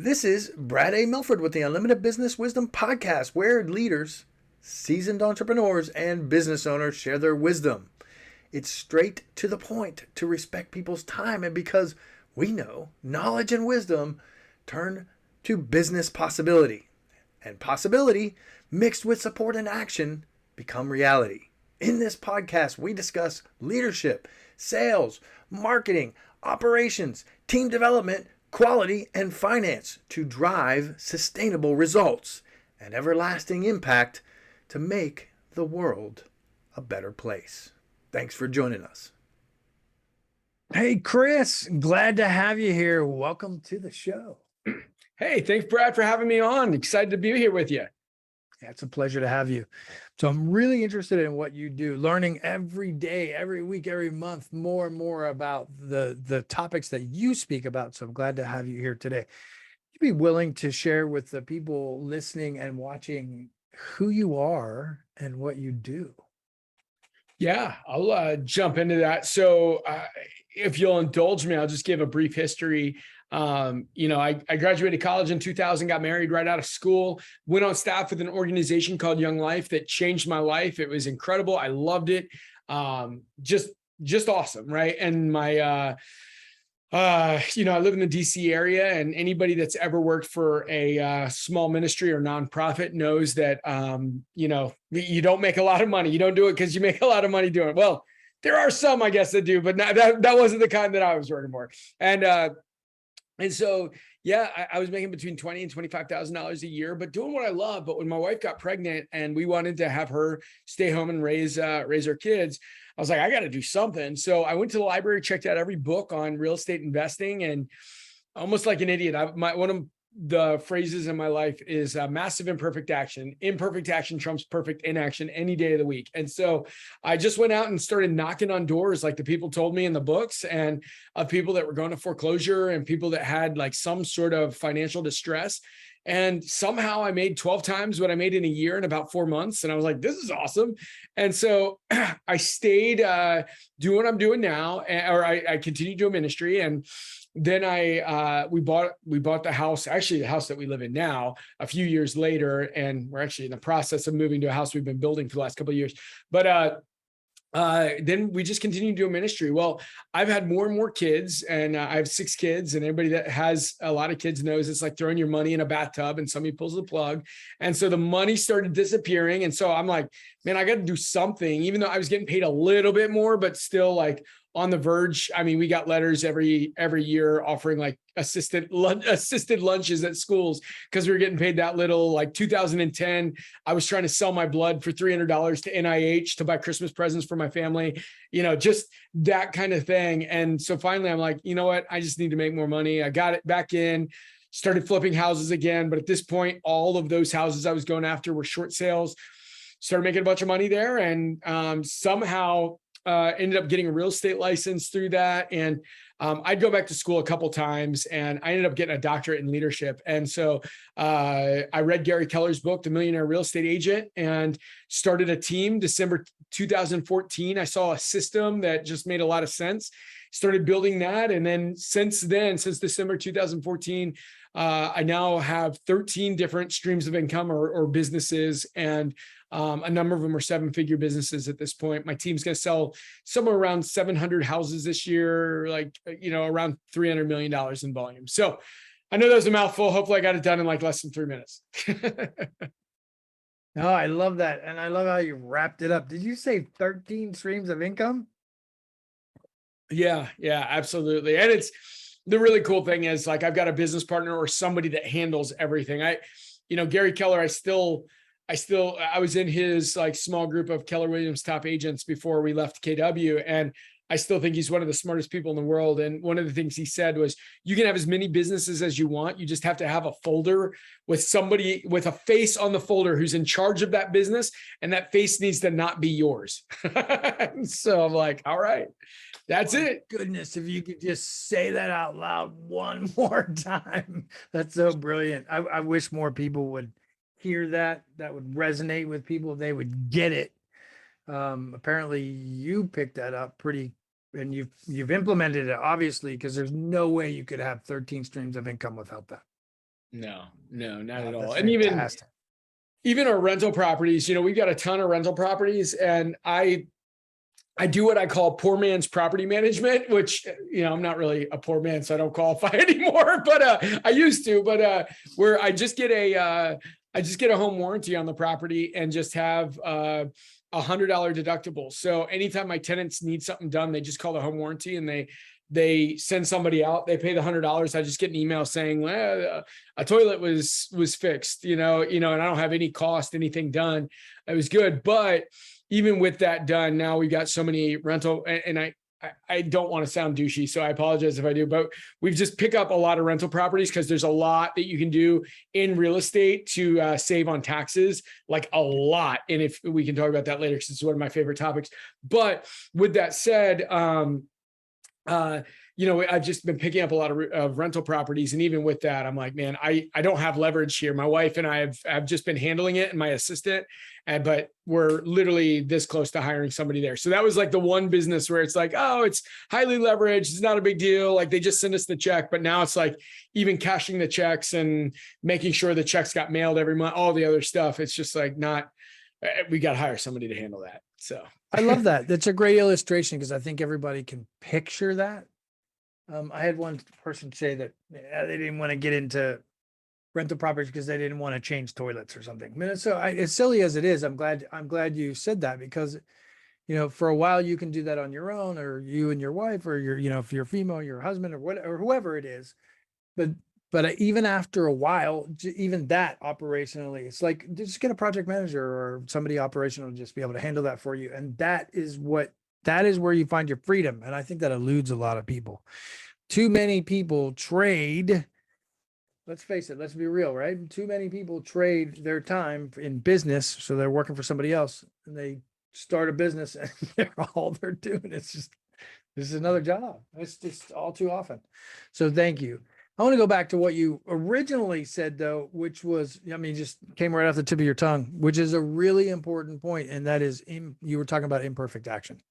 This is Brad A. Milford with the Unlimited Business Wisdom Podcast, where leaders, seasoned entrepreneurs, and business owners share their wisdom. It's straight to the point to respect people's time, and because we know knowledge and wisdom turn to business possibility, and possibility mixed with support and action become reality. In this podcast, we discuss leadership, sales, marketing, operations, team development, quality, and finance to drive sustainable results and everlasting impact to make the world a better place. Thanks for joining us. Hey, Chris, glad to have you here. Welcome to the show. Hey, thanks, Brad, for having me on. Excited to be here with you. Yeah, it's a pleasure to have you. So I'm really interested in what you do, learning every day, every week, every month, more and more about the topics that you speak about. So I'm glad to have you here today. You'd be willing to share with the people listening and watching who you are and what you do? Yeah, I'll jump into that. So if you'll indulge me, I'll just give a brief history. I graduated college in 2000, got married right out of school, went on staff with an organization called Young Life that changed my life. It was incredible. I loved it. Just awesome. Right. And I live in the DC area, and anybody that's ever worked for a small ministry or nonprofit knows that, you don't make a lot of money. You don't do it because you make a lot of money doing it. Well, there are some, I guess, that do, but that wasn't the kind that I was working for. And so, yeah, I was making between $20,000 and $25,000 a year, but doing what I love. But when my wife got pregnant and we wanted to have her stay home and raise our kids, I was like, I got to do something. So I went to the library, checked out every book on real estate investing, and almost like an idiot, one of the phrases in my life is massive imperfect action. Imperfect action trumps perfect inaction any day of the week. And so I just went out and started knocking on doors like the people told me in the books, and of people that were going to foreclosure and people that had like some sort of financial distress. And somehow I made 12 times what I made in a year in about 4 months. And I was like, this is awesome. And so I stayed doing what I'm doing now, or I continued doing ministry. And then we bought the house, actually the house that we live in now, a few years later. And we're actually in the process of moving to a house we've been building for the last couple of years. But then we just continue to do ministry. Well, I've had more and more kids, and I have 6 kids, and everybody that has a lot of kids knows it's like throwing your money in a bathtub and somebody pulls the plug. And so the money started disappearing. And so I'm like, man, I got to do something, even though I was getting paid a little bit more, but still like on the verge. I mean, we got letters every year offering like assisted lunches at schools because we were getting paid that little. Like 2010, I was trying to sell my blood for $300 to NIH to buy Christmas presents for my family, just that kind of thing. And so finally I'm like, you know what? I just need to make more money. I got it back in, started flipping houses again. But at this point, all of those houses I was going after were short sales, started making a bunch of money there, and somehow ended up getting a real estate license through that. And I'd go back to school a couple times, and I ended up getting a doctorate in leadership. And so I read Gary Keller's book, The Millionaire Real Estate Agent, and started a team December 2014. I saw a system that just made a lot of sense, started building that. And then since December 2014, I now have 13 different streams of income or businesses, and a number of them are 7-figure businesses at this point. My team's going to sell somewhere around 700 houses this year, around $300 million in volume. So I know that was a mouthful. Hopefully I got it done in like less than 3 minutes. No, I love that. And I love how you wrapped it up. Did you say 13 streams of income? Yeah, absolutely. And it's the really cool thing is like, I've got a business partner or somebody that handles everything. Gary Keller, I was in his like small group of Keller Williams top agents before we left KW. And I still think he's one of the smartest people in the world. And one of the things he said was, you can have as many businesses as you want. You just have to have a folder with somebody with a face on the folder who's in charge of that business. And that face needs to not be yours. So I'm like, all right, that's it. Goodness, if you could just say that out loud one more time. That's so brilliant. I wish more people would hear that. That would resonate with people. They would get it. Apparently you picked that up and you've implemented it, obviously, because there's no way you could have 13 streams of income without that. No, not at all. That's And fantastic. even our rental properties, we've got a ton of rental properties, and I do what I call poor man's property management, which, I'm not really a poor man, so I don't qualify anymore, but I used to, but where I just get a home warranty on the property and just have $100 deductible. So anytime my tenants need something done, they just call the home warranty and they send somebody out, they pay the $100. I just get an email saying, well, a toilet was fixed, and I don't have any cost, anything done. It was good. But even with that done, now we've got so many rental, and I don't want to sound douchey, so I apologize if I do, but we've just pick up a lot of rental properties because there's a lot that you can do in real estate to save on taxes, like a lot. And if we can talk about that later, because it's one of my favorite topics. But with that said, I've just been picking up a lot of rental properties. And even with that, I'm like, man, I don't have leverage here. My wife and I have just been handling it, and my assistant, but we're literally this close to hiring somebody there. So that was like the one business where it's like, oh, it's highly leveraged. It's not a big deal. Like, they just send us the check. But now it's like even cashing the checks and making sure the checks got mailed every month, all the other stuff. It's just like we got to hire somebody to handle that. So I love that. That's a great illustration, because I think everybody can picture that. I had one person say that they didn't want to get into rental properties because they didn't want to change toilets or something. I mean, as silly as it is, I'm glad you said that, because, for a while you can do that on your own, or you and your wife, or if you're female, your husband, or whatever, or whoever it is. But even after a while, even that operationally, it's like, just get a project manager or somebody operational to just be able to handle that for you. And that is where you find your freedom. And I think that eludes a lot of people. Too many people trade. Let's face it. Let's be real, right? Too many people trade their time in business. So they're working for somebody else, and they start a business, and all they're doing is just, this is another job. It's just all too often. So thank you. I want to go back to what you originally said, though, which was, just came right off the tip of your tongue, which is a really important point. And that is, you were talking about imperfect action.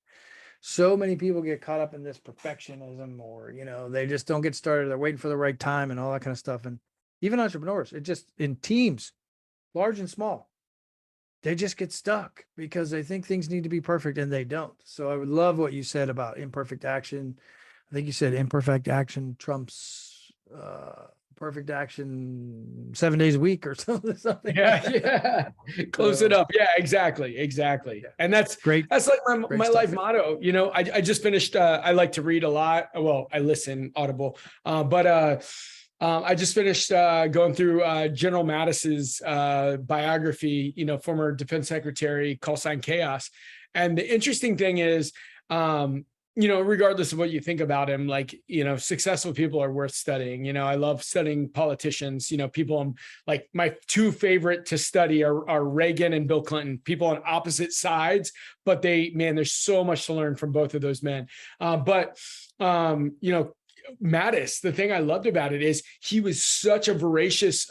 So many people get caught up in this perfectionism, or, they just don't get started. They're waiting for the right time and all that kind of stuff. And even entrepreneurs, it just, in teams, large and small, they just get stuck because they think things need to be perfect, and they don't. So I would love what you said about imperfect action. I think you said imperfect action trumps perfect action 7 days a week or something. Yeah. Close it up. Yeah, exactly. Yeah. And that's great. That's like my stuff. life motto. I just finished, I like to read a lot. Well, I listen Audible, but I just finished going through General Mattis's biography, former defense secretary, 𝐒𝐭𝐫𝐞 chaos. And the interesting thing is, regardless of what you think about him, like, successful people are worth studying. I love studying politicians, people like my two favorite to study are Reagan and Bill Clinton, people on opposite sides, but there's so much to learn from both of those men. Mattis, the thing I loved about it is he was such a voracious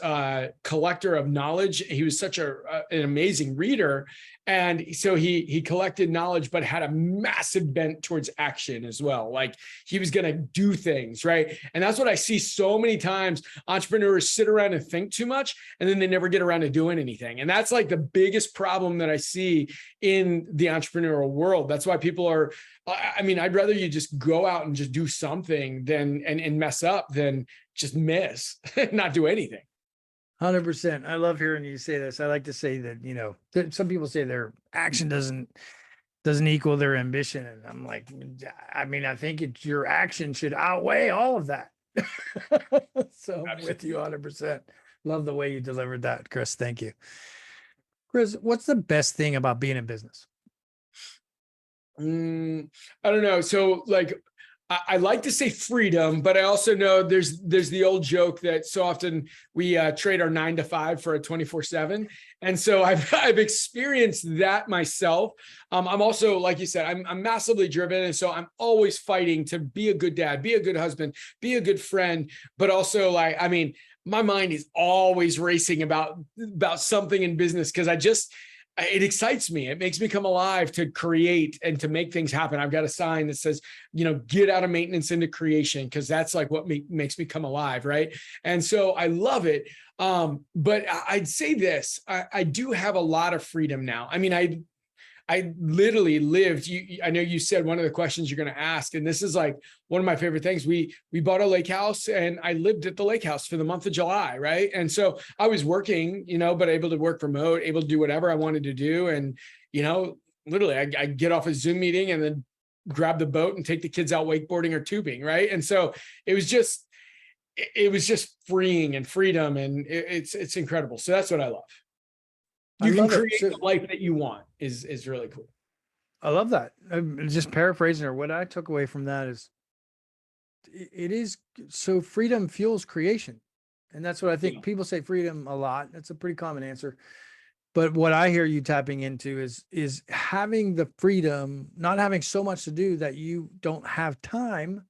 collector of knowledge. He was such an amazing reader. And so he collected knowledge, but had a massive bent towards action as well. Like, he was going to do things, right? And that's what I see so many times. Entrepreneurs sit around and think too much, and then they never get around to doing anything. And that's like the biggest problem that I see in the entrepreneurial world. That's why people are, I'd rather you just go out and just do something and mess up than just miss, not do anything. 100%. I love hearing you say this. I like to say that, some people say their action doesn't equal their ambition. And I'm like, I think your action should outweigh all of that. So I'm with you 100%. Love the way you delivered that, Chris. Thank you. Chris, what's the best thing about being in business? I don't know. So like, I like to say freedom, but I also know there's the old joke that so often we trade our 9 to 5 for a 24/7. And so I've experienced that myself. I'm also, like you said, I'm massively driven. And so I'm always fighting to be a good dad, be a good husband, be a good friend, but also my mind is always racing about something in business, because it excites me. It makes me come alive to create and to make things happen. I've got a sign that says, get out of maintenance into creation, because that's like what makes me come alive, right? And so I love it. But I'd say this, I do have a lot of freedom now. I mean, I literally lived, I know you said one of the questions you're going to ask, and this is like one of my favorite things. We bought a lake house, and I lived at the lake house for the month of July. Right. And so I was working, but able to work remote, able to do whatever I wanted to do. And, literally I get off a Zoom meeting and then grab the boat and take the kids out wakeboarding or tubing. Right. And so it was just freeing and freedom, and it's incredible. So that's what I love. You can create the life that you want is really cool. I love that. I'm just paraphrasing her. What I took away from that is it is so freedom fuels creation. And that's what I think. People say freedom a lot. That's a pretty common answer. But what I hear you tapping into is having the freedom, not having so much to do that you don't have time.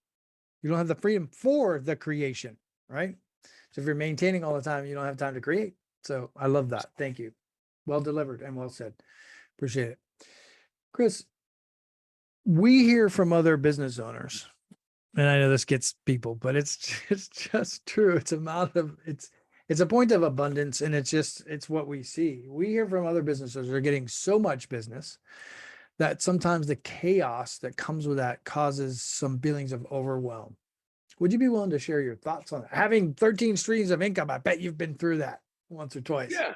You don't have the freedom for the creation, right? So if you're maintaining all the time, you don't have time to create. So I love that. Thank you. Well delivered and well said. Appreciate it. Chris, we hear from other business owners, and I know this gets people, but it's just true. It's a point of abundance, and it's what we see. We hear from other business owners, they're getting so much business that sometimes the chaos that comes with that causes some feelings of overwhelm. Would you be willing to share your thoughts on that? Having 13 streams of income, I bet you've been through that once or twice. Yeah.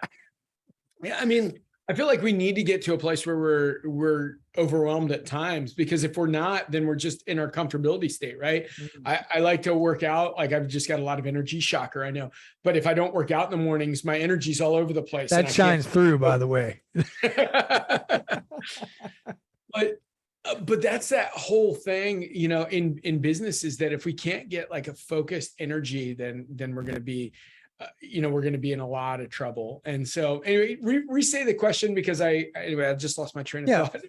Yeah, I mean, I feel like we need to get to a place where we're overwhelmed at times, because if we're not, then we're just in our comfortability state, right? Mm-hmm. I like to work out. Like, I've just got a lot of energy, shocker, I know. But if I don't work out in the mornings, my energy's all over the place. That shines through, by the way. But that's that whole thing, in business, is that if we can't get like a focused energy, then we're going to be we're going to be in a lot of trouble. And so anyway, re-say the question, because I just lost my train of thought.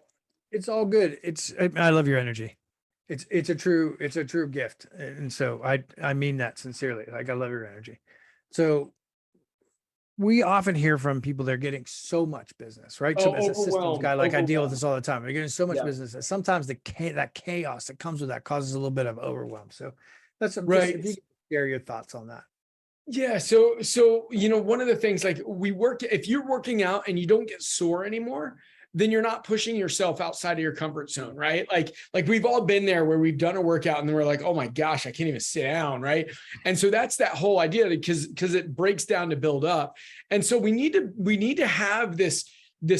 It's all good. I love your energy. It's a true gift. And so I mean that sincerely. Like, I love your energy. So we often hear from people, they're getting so much business, right? So as a systems guy, like, I deal with this all the time. They're getting so much business that sometimes that chaos that comes with that causes a little bit of overwhelm. So that's right. If you can share your thoughts on that. Yeah. So, one of the things, like, if you're working out and you don't get sore anymore, then you're not pushing yourself outside of your comfort zone, right? Like we've all been there where we've done a workout and then we're like, oh my gosh, I can't even sit down. Right. And so that's that whole idea, because it breaks down to build up. And so we need to have this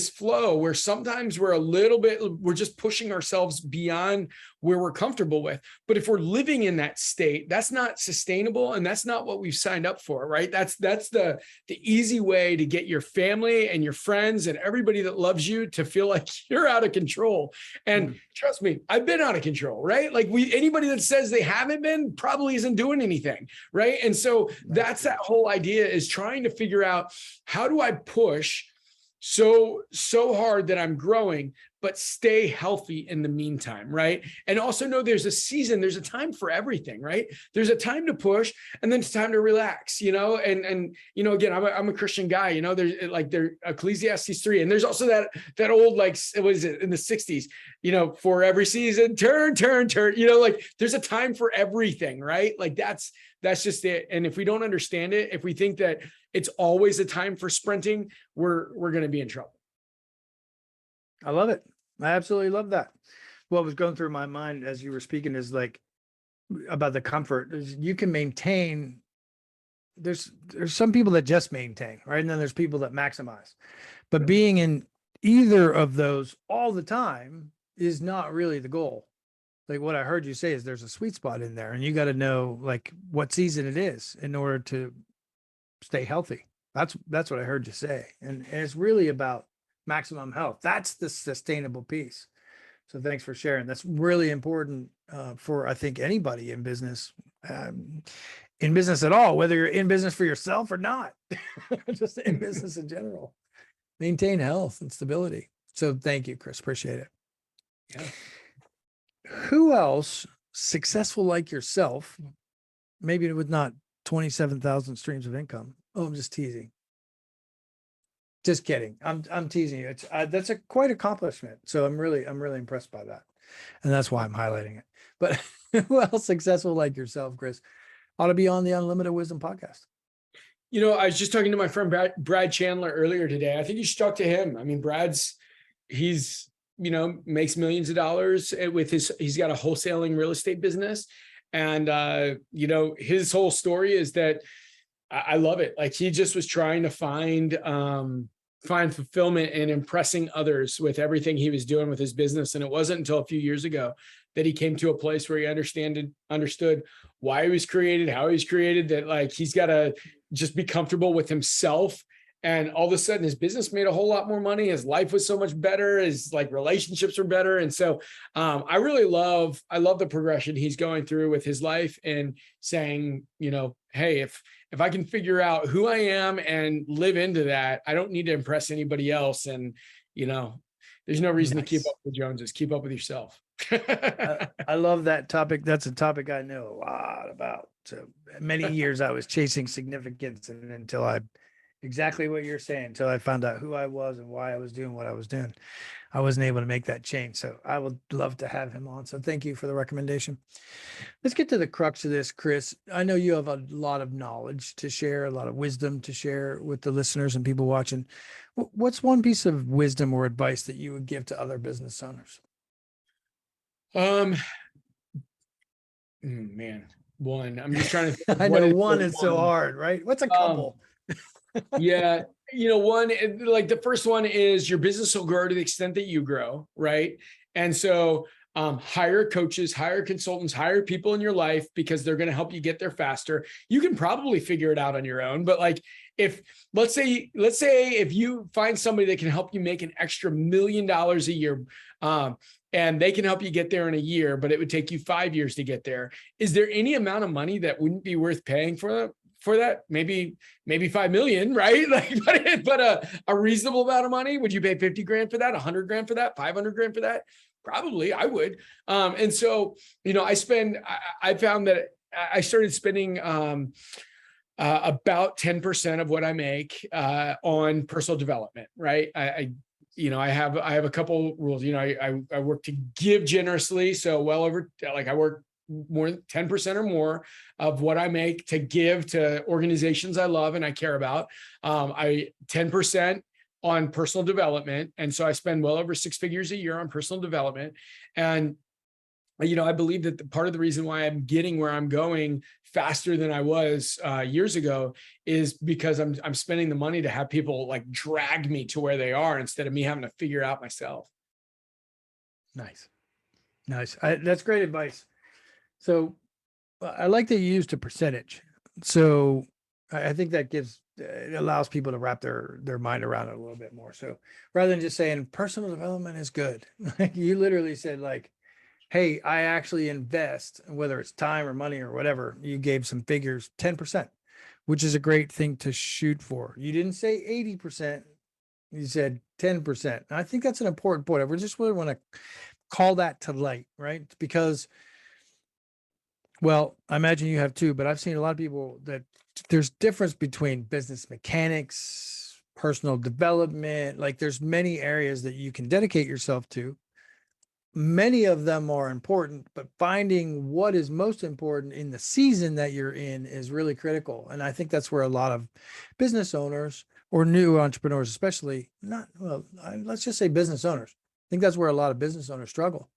flow where sometimes we're just pushing ourselves beyond where we're comfortable with. But if we're living in that state, that's not sustainable, and that's not what we've signed up for, right? That's the easy way to get your family and your friends and everybody that loves you to feel like you're out of control. And trust me, I've been out of control, right? Like, anybody that says they haven't been probably isn't doing anything, right? And so that's that whole idea, is trying to figure out, how do I push so hard that I'm growing, but stay healthy in the meantime, right? And also know there's a time for everything, right? There's a time to push, and then it's time to relax, and again, I'm a Christian guy, there's Ecclesiastes 3, and there's also that old, like, what is it, in the 60s, for every season, turn, like, there's a time for everything, right? Like, that's just it. And if we don't understand it, if we think that it's always a time for sprinting, we're going to be in trouble. I love it. I absolutely love that. What was going through my mind as you were speaking is, like, about the comfort. You can maintain. There's some people that just maintain, right? And then there's people that maximize. But being in either of those all the time is not really the goal. Like, what I heard you say is there's a sweet spot in there, and you got to know, like, what season it is in order to stay healthy. That's what I heard you say. And it's really about maximum health. That's the sustainable piece. So thanks for sharing. That's really important for, I think, anybody in business at all, whether you're in business for yourself or not, just in business in general. Maintain health and stability. So thank you, Chris. Appreciate it. Yeah. Who else successful like yourself, maybe with not 27,000 streams of income? Oh, I'm just teasing. Just kidding. I'm teasing you. It's that's a quite accomplishment. So I'm really impressed by that, and that's why I'm highlighting it. But who else successful like yourself, Chris, ought to be on the Unlimited Wisdom podcast? I was just talking to my friend Brad Chandler earlier today. I think you should talk to him. I mean, he's makes millions of dollars with he's got a wholesaling real estate business, and his whole story is that I love it. Like, he just was trying to find fulfillment in impressing others with everything he was doing with his business. And it wasn't until a few years ago that he came to a place where he understood why he was created, how he was created, that like he's got to just be comfortable with himself. And all of a sudden his business made a whole lot more money. His life was so much better. His like relationships were better. And so I love the progression he's going through with his life and saying, hey, if I can figure out who I am and live into that, I don't need to impress anybody else. And, there's no reason to keep up with the Joneses. Keep up with yourself. I love that topic. That's a topic I know a lot about. So many years I was chasing significance, and until exactly what you're saying, until I found out who I was and why I was doing what I was doing, I wasn't able to make that change. So I would love to have him on. So thank you for the recommendation. Let's get to the crux of this, Chris. I know you have a lot of knowledge to share, a lot of wisdom to share with the listeners and people watching. What's one piece of wisdom or advice that you would give to other business owners? Man, one. I'm just trying to think I know one is so hard, right? What's a couple? Yeah. One, like the first one is your business will grow to the extent that you grow, right? And so hire coaches, hire consultants, hire people in your life, because they're going to help you get there faster. You can probably figure it out on your own, but like, if let's say if you find somebody that can help you make an extra $1 million a year, and they can help you get there in a year, but it would take you 5 years to get there. Is there any amount of money that wouldn't be worth paying for that? Maybe 5 million, right? Like, but a reasonable amount of money. Would you pay 50 grand for that? 100 grand for that? 500 grand for that? Probably I would. And so, I found that I started spending, about 10% of what I make, on personal development, right? I have a couple rules. I work to give generously. So well over, like, I work more than 10% or more of what I make to give to organizations I love and I care about. 10% on personal development. And so I spend well over 6 figures a year on personal development. And, I believe that part of the reason why I'm getting where I'm going faster than I was years ago is because I'm spending the money to have people like drag me to where they are instead of me having to figure it out myself. Nice. That's great advice. So I like that you used a percentage. So I think that it allows people to wrap their mind around it a little bit more. So rather than just saying personal development is good, like you literally said, like, hey, I actually invest, whether it's time or money or whatever, you gave some figures, 10%, which is a great thing to shoot for. You didn't say 80%, you said 10%. And I think that's an important point. I just really want to call that to light, right? Because, well, I imagine you have too, but I've seen a lot of people that there's difference between business mechanics, personal development. Like, there's many areas that you can dedicate yourself to. Many of them are important, but finding what is most important in the season that you're in is really critical. And I think that's where a lot of business owners or new entrepreneurs, especially let's just say business owners. I think that's where a lot of business owners struggle,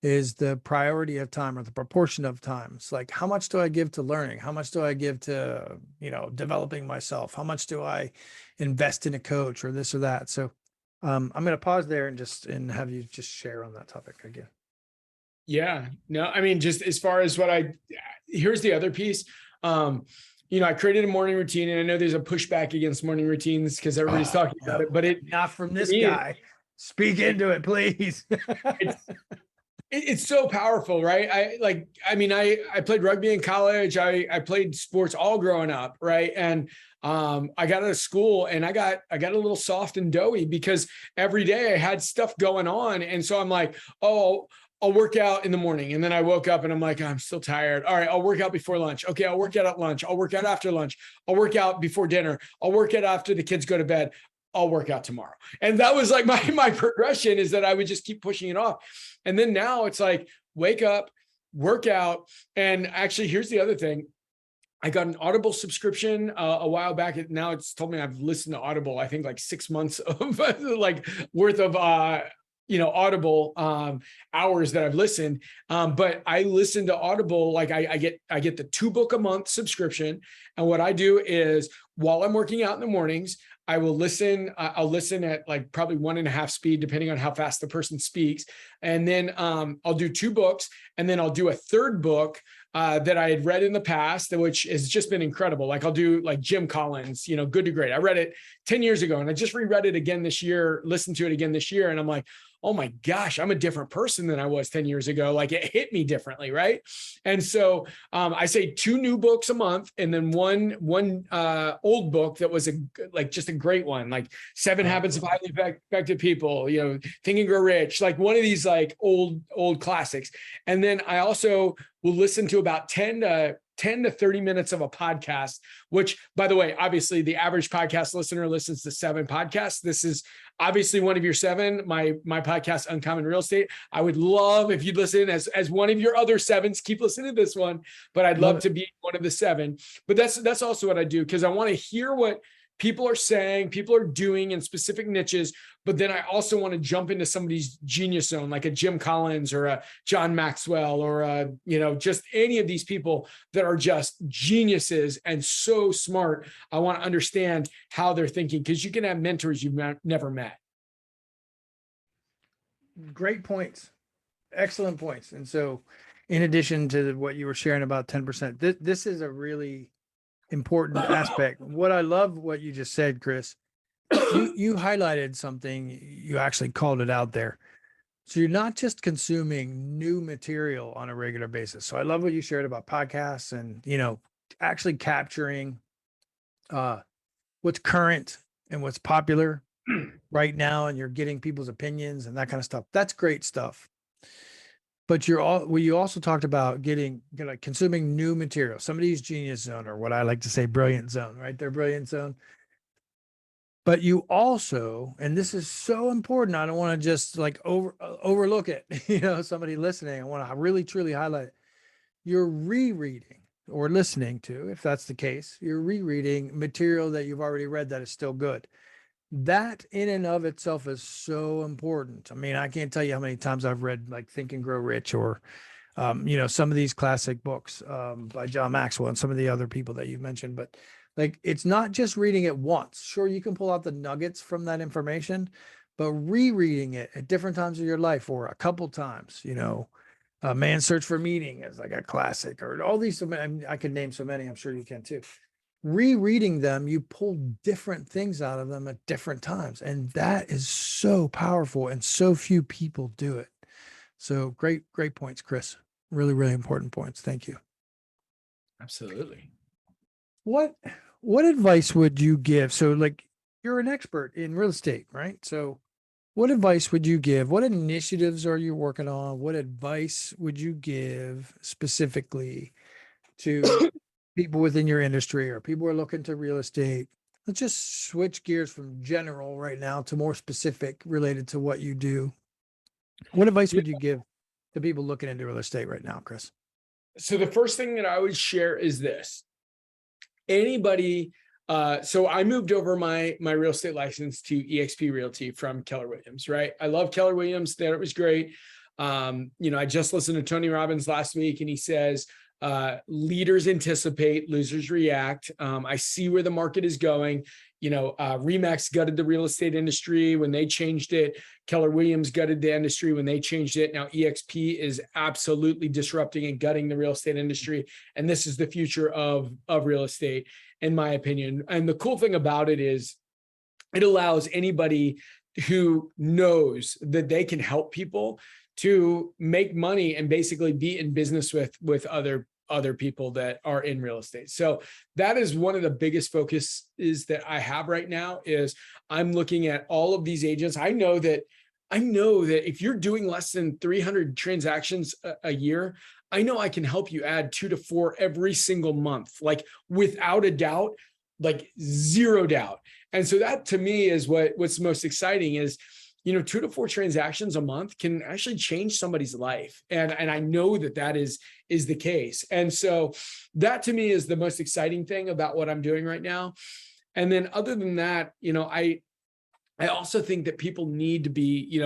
is the priority of time or the proportion of time. It's like, how much do I give to learning? How much do I give to, developing myself? How much do I invest in a coach or this or that? So I'm going to pause there and have you just share on that topic again. Yeah, no, I mean, just as far as here's the other piece. I created a morning routine, and I know there's a pushback against morning routines because everybody's talking about it, but not from this guy. Speak into it, please. It's so powerful, right? I played rugby in college. I played sports all growing up, right? And I got out of school and I got a little soft and doughy because every day I had stuff going on. And so I'm like, oh, I'll work out in the morning. And then I woke up and I'm like, I'm still tired. All right, I'll work out before lunch. Okay, I'll work out at lunch. I'll work out after lunch. I'll work out before dinner. I'll work out after the kids go to bed. I'll work out tomorrow. And that was like my progression, is that I would just keep pushing it off. And then now it's like, wake up, work out. And actually, here's the other thing. I got an Audible subscription a while back. Now it's told me I've listened to Audible, I think like 6 months of like worth of Audible hours that I've listened. But I listen to Audible, like I get the 2-book a month subscription. And what I do is, while I'm working out in the mornings, I will listen. I'll listen at like probably 1.5 speed, depending on how fast the person speaks. And then I'll do 2 books, and then I'll do a 3rd book that I had read in the past, which has just been incredible. Like I'll do like Jim Collins, Good to Great. I read it 10 years ago, and I just reread it again this year, listened to it again this year. And I'm like, oh my gosh, I'm a different person than I was 10 years ago. Like it hit me differently. Right. And so I say 2 new books a month, and then one old book that was just a great one, like 7 Habits of Highly Effective People, Think and Grow Rich, like one of these like old classics. And then I also will listen to about 10 to 30 minutes of a podcast, which, by the way, obviously the average podcast listener listens to 7 podcasts. This is obviously one of your 7, my podcast, Uncommon Real Estate. I would love if you'd listen as one of your other 7s, keep listening to this one, but I'd love to be one of the 7. But that's also what I do, because I want to hear what people are saying, people are doing in specific niches. But then I also want to jump into somebody's genius zone, like a Jim Collins or a John Maxwell, or just any of these people that are just geniuses and so smart. I want to understand how they're thinking, because you can have mentors you've never met. Great points. Excellent points. And so, in addition to what you were sharing about 10%, this is a really important aspect. What I love what you just said, Chris, you highlighted something, you actually called it out there. So you're not just consuming new material on a regular basis. So I love what you shared about podcasts and, actually capturing what's current and what's popular right now. And you're getting people's opinions and that kind of stuff. That's great stuff. But you also talked about consuming new material, somebody's genius zone, or what I like to say, brilliant zone, right? Their brilliant zone. But you also, and this is so important, I don't want to just like overlook it, somebody listening, I want to really truly highlight it. You're rereading or listening to, if that's the case, you're rereading material that you've already read that is still good. That in and of itself is so important. I mean, I can't tell you how many times I've read like Think and Grow Rich, or, some of these classic books by John Maxwell and some of the other people that you've mentioned. But like, it's not just reading it once. Sure, you can pull out the nuggets from that information, but rereading it at different times of your life, or a couple times, Man's Search for Meaning is like a classic, or all these, I can name so many, I'm sure you can too. Rereading them, you pull different things out of them at different times. And that is so powerful, and so few people do it. So great points, Chris. Really, really important points. Thank you. Absolutely. What advice would you give? So like, you're an expert in real estate, right? So what advice would you give? What initiatives are you working on? What advice would you give specifically to people within your industry, or people who are looking to real estate? Let's just switch gears from general right now to more specific related to what you do. What advice would you give to people looking into real estate right now, Chris? So the first thing that I would share is this. Anybody, so I moved over my real estate license to eXp Realty from Keller Williams, right? I love Keller Williams. Thought it was great. I just listened to Tony Robbins last week, and he says, leaders anticipate, losers react. I see where the market is going. Remax gutted the real estate industry when they changed it. Keller Williams gutted the industry when they changed it. Now eXp is absolutely disrupting and gutting the real estate industry. And this is the future of real estate, in my opinion. And the cool thing about it is it allows anybody who knows that they can help people to make money and basically be in business with other people that are in real estate. So that is one of the biggest focuses that I have right now. Is I'm looking at all of these agents. I know that if you're doing less than 300 transactions a year, I know I can help you add 2 to 4 every single month. Like, without a doubt, like zero doubt. And so that to me is what's most exciting is, 2 to 4 transactions a month can actually change somebody's life. And I know that is the case. And so that to me is the most exciting thing about what I'm doing right now. And then other than that, I also think that people need to be,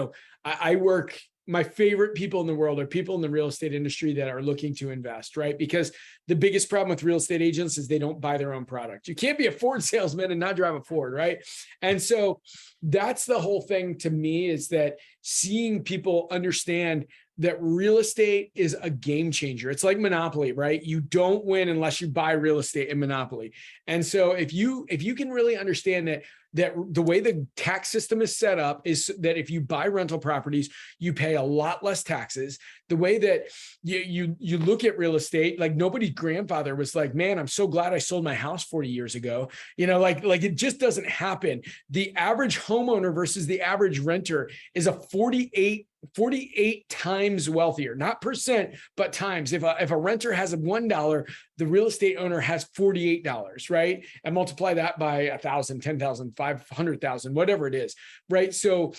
my favorite people in the world are people in the real estate industry that are looking to invest, right? Because the biggest problem with real estate agents is they don't buy their own product. You can't be a Ford salesman and not drive a Ford, right? And so that's the whole thing to me, is that seeing people understand that real estate is a game changer. It's like Monopoly, right? You don't win unless you buy real estate in Monopoly. And so if you can really understand that the way the tax system is set up is that if you buy rental properties, you pay a lot less taxes. The way that you look at real estate, like nobody's grandfather was like, man, I'm so glad I sold my house 40 years ago. Like it just doesn't happen. The average homeowner versus the average renter is a 48 times wealthier, not percent, but times. If a renter has $1, the real estate owner has $48, right? And multiply that by 1,000, 10,000, 500,000, whatever it is, right? So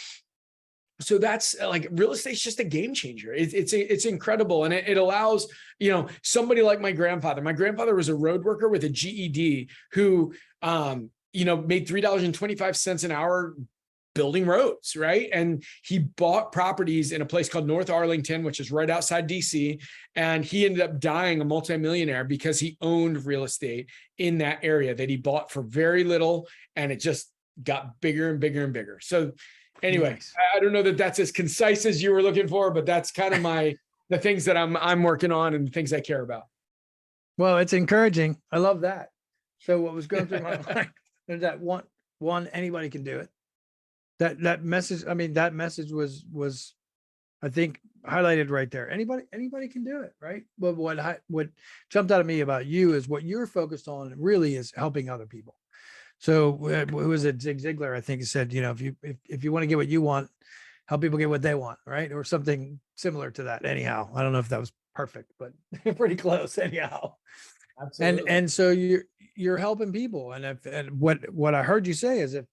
that's like, real estate's just a game changer. It's incredible. And it allows, somebody like my grandfather. My grandfather was a road worker with a GED who, made $3.25 an hour building roads, right? And he bought properties in a place called North Arlington, which is right outside DC. And he ended up dying a multimillionaire because he owned real estate in that area that he bought for very little. And it just got bigger and bigger and bigger. So anyway, nice. I don't know that that's as concise as you were looking for, but that's kind of the things that I'm working on and the things I care about. Well, it's encouraging. I love that. So what was going through my mind is that one, anybody can do it. That message, that message was, I think, highlighted right there. Anybody can do it, right? But what jumped out at me about you is what you're focused on really is helping other people. So who was it? Zig Ziglar, I think, said, if you want to get what you want, help people get what they want, right? Or something similar to that. Anyhow, I don't know if that was perfect, but pretty close. Anyhow, absolutely. And so you're helping people, and what I heard you say is if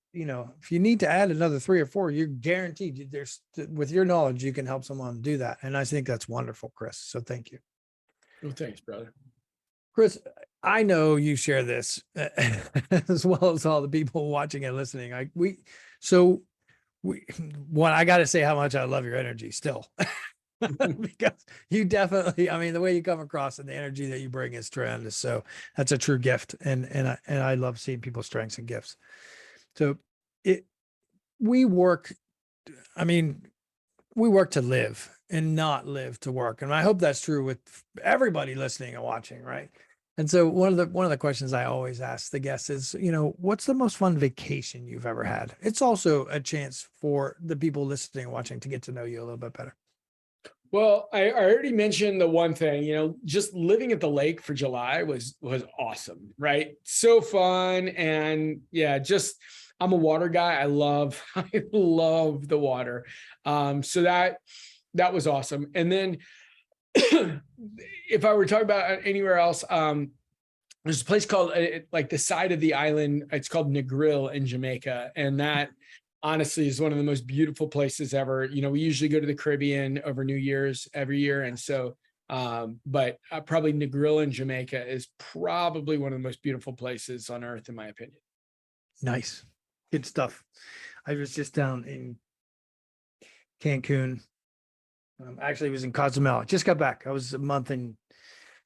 you need to add another 3 or 4, you're guaranteed there's, with your knowledge, you can help someone do that. And I think that's wonderful, Chris. So thank you. Well, thanks, brother. Chris, I know you share this as well as all the people watching and listening. I got to say how much I love your energy still. Because you definitely, the way you come across and the energy that you bring is tremendous. So that's a true gift. And I love seeing people's strengths and gifts. So we work to live and not live to work. And I hope that's true with everybody listening and watching, right? And so one of the questions I always ask the guests is, what's the most fun vacation you've ever had? It's also a chance for the people listening and watching to get to know you a little bit better. Well, I already mentioned the one thing, just living at the lake for July was awesome, right? So fun. And yeah, I'm a water guy. I love the water. So that was awesome. And then if I were talking about anywhere else, there's a place called like the side of the island. It's called Negril in Jamaica. And that honestly is one of the most beautiful places ever. We usually go to the Caribbean over New Year's every year. And so, but probably Negril in Jamaica is probably one of the most beautiful places on earth, in my opinion. Nice. Good stuff. I was just down in Cancun. Actually, it was in Cozumel. I just got back. I was a month in.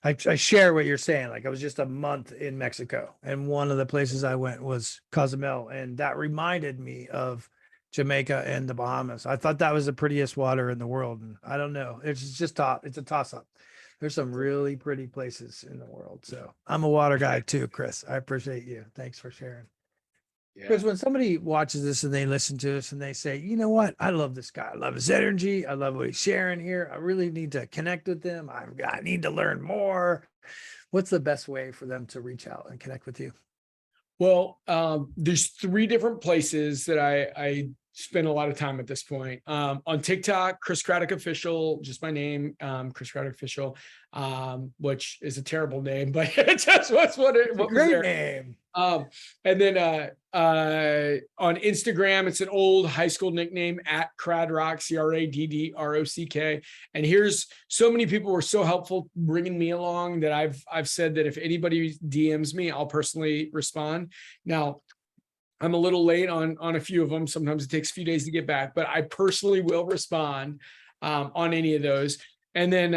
I share what you're saying. Like I was just a month in Mexico, and one of the places I went was Cozumel, and that reminded me of Jamaica and the Bahamas. I thought that was the prettiest water in the world, and I don't know. It's a toss up. There's some really pretty places in the world. So I'm a water guy too, Chris. I appreciate you. Thanks for sharing. Because when somebody watches this and they listen to us and they say, you know what, I love this guy. I love his energy. I love what he's sharing here. I really need to connect with him. I need to learn more. What's the best way for them to reach out and connect with you? Well, there's 3 different places that I spend a lot of time at this point. On TikTok, Chris Craddock Official, just my name, Chris Craddock Official, which is a terrible name, but it just was what was Great there. name. And then on Instagram, it's an old high school nickname at Craddock, CRADDROCK. And here's so many people were so helpful bringing me along that I've said that if anybody DMs me, I'll personally respond. Now, I'm a little late on a few of them. Sometimes it takes a few days to get back, but I personally will respond on any of those. And then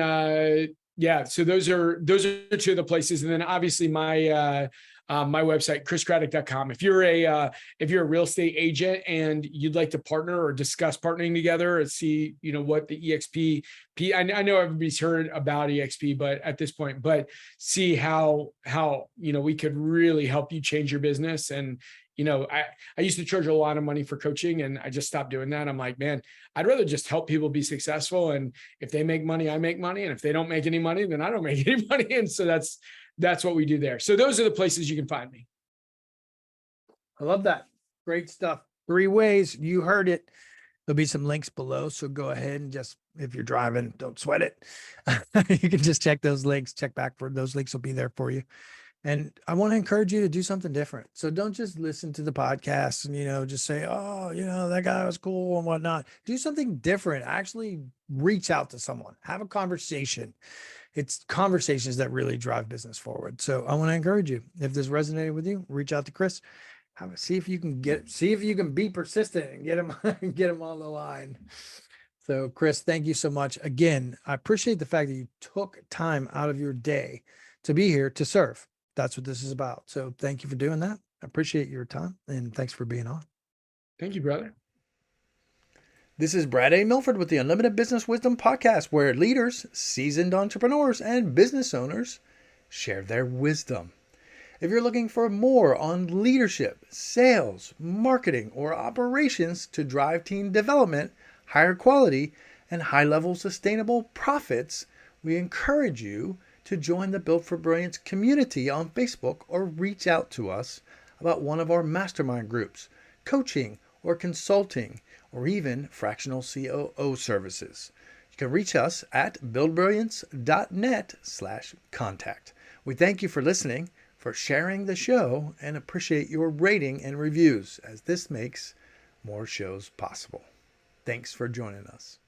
yeah, so those are two of the places. And then obviously my website, chriscraddock.com. If you're a real estate agent and you'd like to partner or discuss partnering together and see, what the EXP, I know everybody's heard about EXP, but at this point, see how, we could really help you change your business. And, I used to charge a lot of money for coaching and I just stopped doing that. I'm like, man, I'd rather just help people be successful. And if they make money, I make money. And if they don't make any money, then I don't make any money. And so that's what we do there. So those are the places you can find me. I love that. Great stuff. 3 ways. You heard it. There'll be some links below. So go ahead and just, if you're driving, don't sweat it. You can just check those links, check back for those links will be there for you. And I want to encourage you to do something different. So don't just listen to the podcast and, just say, oh, that guy was cool and whatnot. Do something different. Actually reach out to someone, have a conversation. It's conversations that really drive business forward. So I want to encourage you. If this resonated with you, reach out to Chris. See if you can be persistent and get him on the line. So Chris, thank you so much. Again, I appreciate the fact that you took time out of your day to be here to serve. That's what this is about. So thank you for doing that. I appreciate your time and thanks for being on. Thank you, brother. This is Brad A. Milford with the Unlimited Business Wisdom Podcast, where leaders, seasoned entrepreneurs, and business owners share their wisdom. If you're looking for more on leadership, sales, marketing, or operations to drive team development, higher quality, and high-level sustainable profits, we encourage you to join the Built for Brilliance community on Facebook or reach out to us about one of our mastermind groups, coaching or consulting, or even fractional COO services. You can reach us at buildbrilliance.net/contact. We thank you for listening, for sharing the show, and appreciate your rating and reviews as this makes more shows possible. Thanks for joining us.